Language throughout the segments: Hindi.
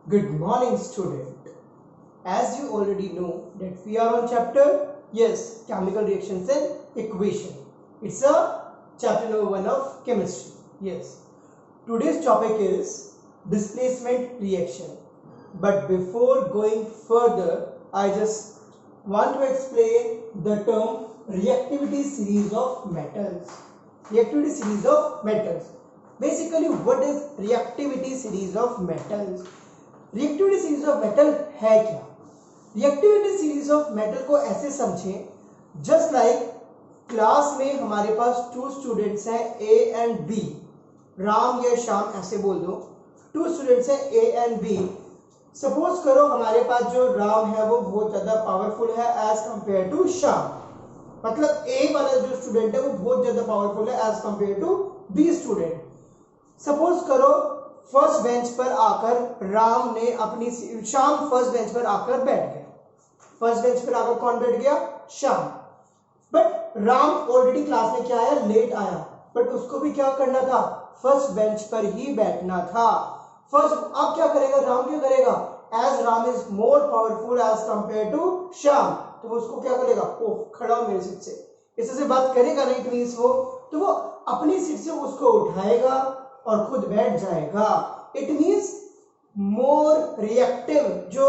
Good morning, student. As you already know that we are on chapter, yes, chemical reactions and equation. It's a chapter number 1 of chemistry. Yes. Today's topic is displacement reaction. But before going further, I just want to explain the term reactivity series of metals. Reactivity series of metals. Basically, what is reactivity series of metals? Reactivity series of metal है क्या? रिएक्टिविटी सीरीज ऑफ मेटल को ऐसे समझें जस्ट लाइक क्लास में हमारे पास टू स्टूडेंट्स हैं ए एंड बी, राम या श्याम ऐसे बोल दो, टू स्टूडेंट्स हैं ए एंड बी। सपोज करो हमारे पास जो राम है वो बहुत ज्यादा पावरफुल है एज कंपेयर टू श्याम, मतलब ए वाला जो स्टूडेंट है वो बहुत ज्यादा पावरफुल है as compare to B student. Suppose करो फर्स्ट बेंच पर आकर राम ने अपनी श्याम फर्स्ट बेंच पर आकर बैठ गया। फर्स्ट बेंच पर आकर कौन बैठ गया? Shyam. But Ram already class में क्या आया? लेट आया, बट उसको भी क्या करना था? फर्स्ट बेंच पर ही बैठना था। फर्स्ट अब क्या करेगा राम? क्या करेगा? As Ram is more powerful as compare to Shyam, तो वो उसको क्या करेगा? ओ खड़ा हो मेरी सीट से, इसी से बात करेगा नहीं, इट मींस वो अपनी सीट से उसको उठाएगा और खुद बैठ जाएगा। इट मींस मोर रिएक्टिव, जो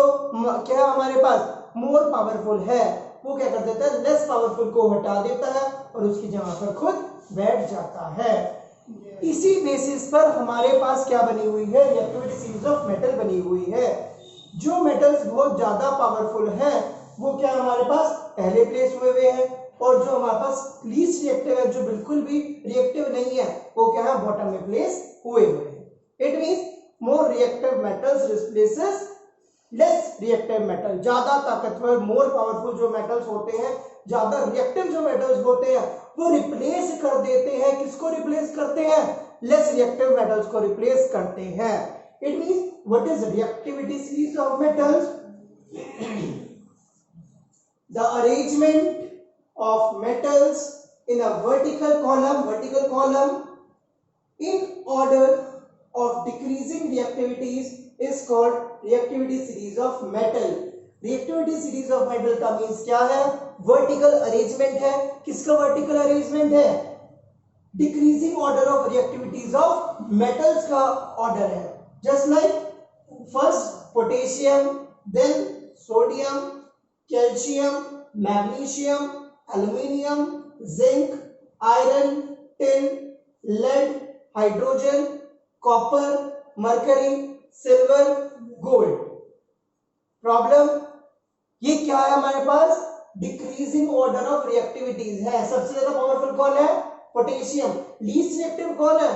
क्या हमारे पास मोर पावरफुल है वो क्या कर देता है? लेस पावरफुल को हटा देता है और उसकी जगह पर खुद बैठ जाता है। इसी बेसिस पर हमारे पास क्या बनी हुई है? रिएक्टिविटी सीरीज ऑफ मेटल बनी हुई है। जो मेटल्स बहुत ज्यादा पावरफुल है वो क्या हमारे पास पहले प्लेस हुए हैं, और जो हमारे पास लीस्ट रिएक्टिव है, जो बिल्कुल भी रिएक्टिव नहीं है, वो क्या है? बॉटम में प्लेस हुए हैं। It means more reactive metals replaces less reactive metal. ज्यादा ताकतवर मोर पावरफुल जो मेटल्स होते हैं, ज्यादा रिएक्टिव जो मेटल्स होते हैं, वो रिप्लेस कर देते हैं। किसको रिप्लेस करते हैं? लेस रिएक्टिव मेटल्स को रिप्लेस करते हैं। It means what is reactivity series of metals? The arrangement of metals in a vertical column in order of decreasing reactivities is called reactivity series of metal. reactivity series of metal का मींस क्या है? vertical arrangement है। किसका vertical arrangement है? decreasing order of reactivities of metals का order है। just like first potassium, then sodium, calcium, magnesium, aluminium, zinc, iron, tin, lead, hydrogen, copper, mercury, silver, gold। Problem ये क्या है हमारे पास? डिक्रीजिंग ऑर्डर ऑफ रिएक्टिविटीज है। सबसे ज्यादा पावरफुल कौन है? पोटेशियम। लीस्ट रिएक्टिव कौन है?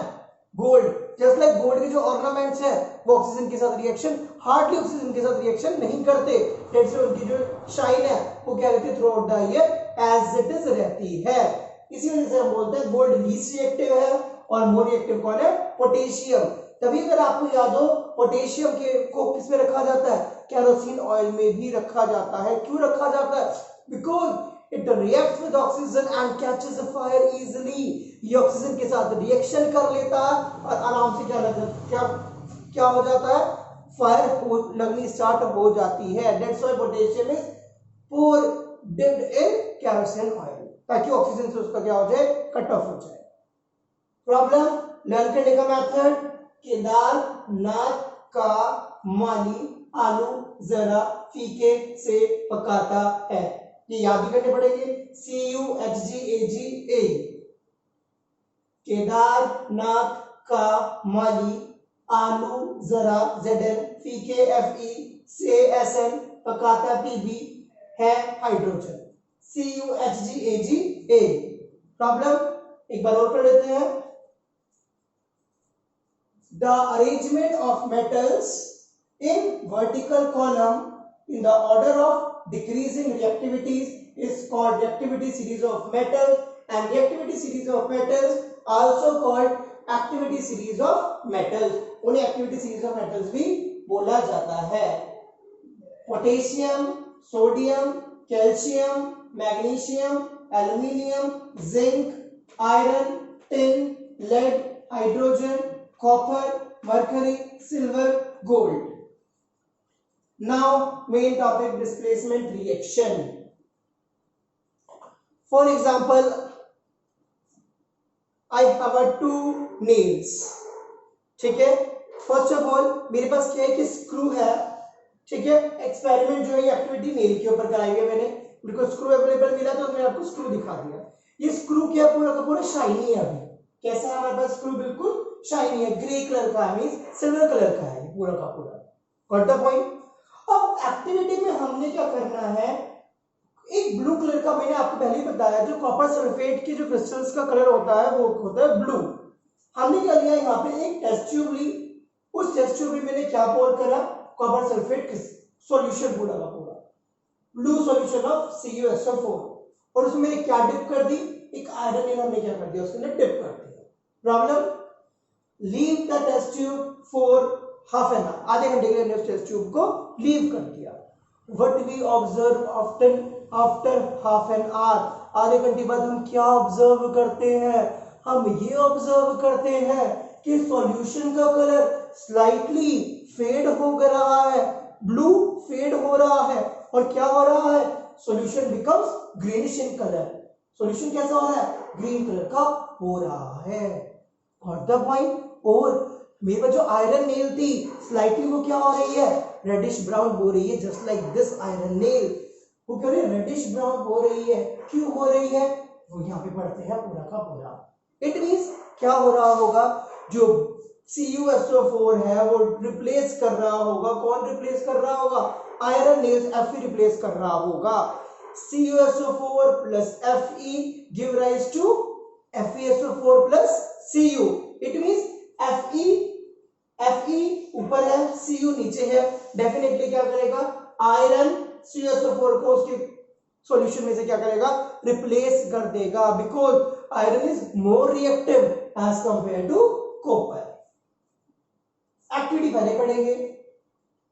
गोल्ड। जस्ट लाइक गोल्ड के जो ऑर्नामेंट्स है वो ऑक्सीजन के साथ रिएक्शन हार्डली ऑक्सीजन के साथ रिएक्शन नहीं करते, दैट्स व्हाई उनकी जो शाइन है वो क्या रहती है? Throughout the year as it is रहती है। इसी वजह से हम बोलते हैं गोल्ड लीस्ट रिएक्टिव है और मोर रिएक्टिव कौन है? पोटेशियम। तभी अगर आपको याद हो पोटेशियम के को किस में रखा जाता है? केरोसिन ऑयल में भी रखा जाता है। क्यों रखा जाता है? Because it reacts with oxygen and catches a fire easily। ये ऑक्सीजन के साथ रिएक्शन कर लेता है और आराम से क्या हो जाता है? फायर लगनी स्टार्ट हो जाती है। That's why potassium is pour dipped in kerosene oil, ताकि ऑक्सीजन से उसका क्या हो जाए? कट ऑफ हो जाए। प्रॉब्लम लर्न करने का मेथड, केदारनाथ का माली आलू जरा फीके से पकाता है। ये याद भी करने पड़ेंगे। CUHGAGA, केदारनाथ का माली आलू जरा ZN फीके FE से SN पकाता PB है हाइड्रोजन। CUHGAGA। प्रॉब्लम एक बार और पढ़ लेते हैं। The arrangement of metals in vertical column in the order of decreasing reactivities is called reactivity series of metals, and reactivity series of metals also called activity series of metals। उन्हें activity series of metals भी बोला जाता है। Potassium, sodium, calcium, magnesium, aluminium, zinc, iron, tin, lead, hydrogen, copper, mercury, silver, gold. Now main topic, displacement reaction. For example, I have a two nails. ठीक है, फर्स्ट ऑफ ऑल मेरे पास क्या है कि स्क्रू है. ठीक है, एक्सपेरिमेंट जो है ये एक्टिविटी नेल के ऊपर कराई है मैंने. मेरे को स्क्रू अवेलेबल मिला तो मैंने आपको स्क्रू दिखा दिया. ये स्क्रू क्या पूरा का पूरा शाइनी है. अभी कैसा है हमारे पास स्क्रू? बिल्कुल शाइनी है, ग्रे कलर का है, मींस सिल्वर कलर का है पूरा का पूरा. Got the point? अब एक्टिविटी में हमने क्या करना है, एक ब्लू कलर का, मैंने आपको पहले ही बताया, जो कॉपर सल्फेट के जो क्रिस्टल्स का कलर होता है वो होता है ब्लू. हमने क्या लिया यहाँ पे, एक टेस्ट ट्यूब ली. उस टेस्ट ट्यूब में मैंने क्या पोर करा, कॉपर सल्फेट सॉल्यूशन पूरा का पूरा, ब्लू सॉल्यूशन ऑफ CuSO4, और उसमें मैंने क्या डिप कर दी, एक आयरन नेल हमने क्या कर दिया उसके अंदर डिप कर दिया. Problem, leave the test tube for half an hour, आधे घंटे के लिए उस टेस्ट ट्यूब को लीव कर दिया. What we observe after half an hour, आधे घंटे बाद हम क्या ऑब्जर्व करते हैं, हम ये ऑब्जर्व करते हैं कि सॉल्यूशन का कलर स्लाइटली फेड हो रहा है, ब्लू फेड हो रहा है, और क्या हो रहा है, solution becomes greenish in colour. Solution कैसा हो रहा है, ग्रीन कलर का हो रहा है. Got the point? और मेरे पास जो आयरन नेल थी स्लाइटली वो क्या हो रही है, रेडिश ब्राउन हो रही है, just like this iron nail. वो क्यों रेडिश ब्राउन हो रही है, क्यों हो रही है, वो यहाँ पे पढ़ते हैं पूरा का पूरा. इट मींस क्या हो रहा होगा, जो CuSO4 है वो रिप्लेस कर रहा होगा. कौन रिप्लेस कर रहा होगा, आयरन नेल्स Fe रिप्लेस कर रहा होगा. CuSO4 plus Fe give rise to FeSO4 plus Cu. It means Fe ऊपर है, Cu नीचे है. डेफिनेटली क्या करेगा, आयरन CuSO4 को उसके सॉल्यूशन में से क्या करेगा, रिप्लेस कर देगा, because iron is more reactive as compare to copper. Activity पहले पढ़ेंगे.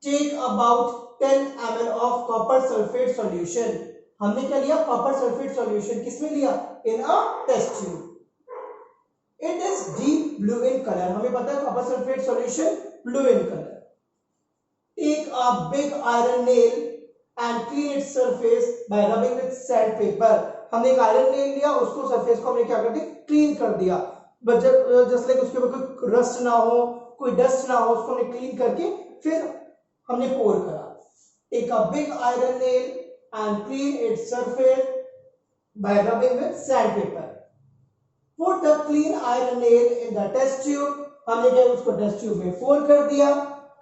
Take about 10 ml of copper sulphate solution. हमने क्या लिया, कॉपर सल्फेट सॉल्यूशन. किसमें लिया, in a test tube. It is deep blue in colour. हमें पता है copper sulphate solution blue in colour. Take a big iron nail and clean its surface by rubbing with sandpaper. हमने एक आयरन नेल लिया, उसको सरफेस को हमने क्या कर दिया, क्लीन कर दिया. बट जस्ट लाइक उसके ऊपर कोई रस्ट ना हो, कोई डस्ट ना हो, उसको हमने क्लीन करके फिर हमने पोर करा. Take a big iron nail and clean its surface by rubbing with sandpaper. Put the clean iron nail in the test tube. हमने क्या उसको टेस्ट ट्यूब में पोर कर दिया,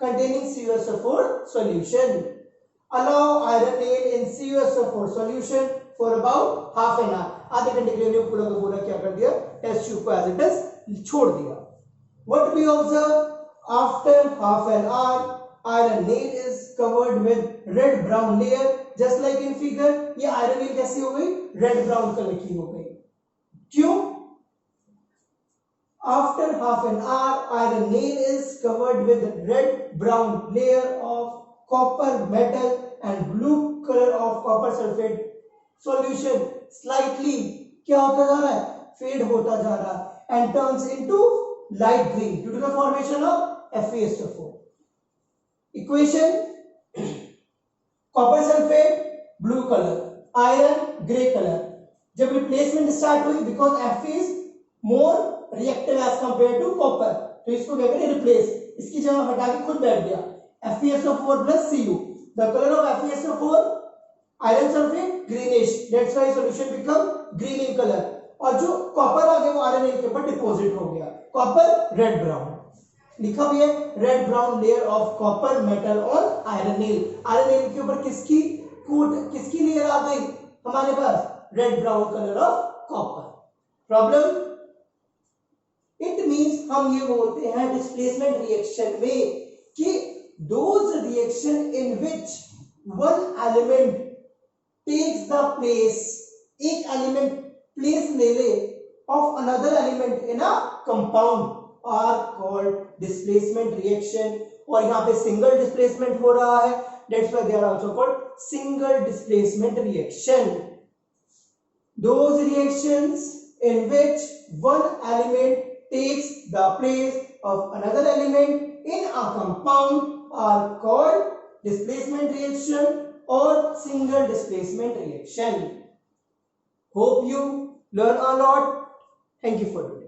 containing CuSO4 solution. Allow iron nail in CuSO4 solution for about half an hour. आधे घंटे के लिए पूरा का पूरा क्या कर दिया, टेस्ट ट्यूब को एज इट इज छोड़ दिया. What we observe, after half an hour, iron nail is covered with red brown layer, just like in figure. ये iron nail कैसी हो गई, red brown कलर की हो गई. क्यों? After half an hour, iron nail is covered with red brown layer of copper metal and blue color of copper sulfate solution. Slightly क्या होता जा रहा है, फेड होता जा रहा है and turns into light green due to the formation of FeSO4. Equation, copper sulfate blue color, iron gray color. जब रिप्लेसमेंट स्टार्ट हुई, because Fe is more reactive as compared to copper, तो इसको क्या करें, रिप्लेस. इसकी जगह हटा के खुद बैठ गया FeSO4 plus Cu. The color of FeSO4, iron sulfate greenish, that's why solution become green in color. और जो कॉपर आ गया वो आयरन नेल के ऊपर डिपॉजिट हो गया, कॉपर रेड ब्राउन. लिखा भी है red brown layer of copper metal on iron nail. आयरन नेल के ऊपर किसकी कोट, किसकी लेयर आ गई हमारे पास, red brown colour of copper. Problem, it means हम ये बोलते हैं डिस्प्लेसमेंट रिएक्शन में कि those reaction in which one element takes the place, एक element place ले ले of another element in a compound are called displacement reaction. और यहाँ पे single displacement हो रहा है, that's why they are also called single displacement reaction. Those reactions in which one element takes the place of another element in a compound are called displacement reaction or single displacement reaction. Hope you learn a lot. Thank you for today.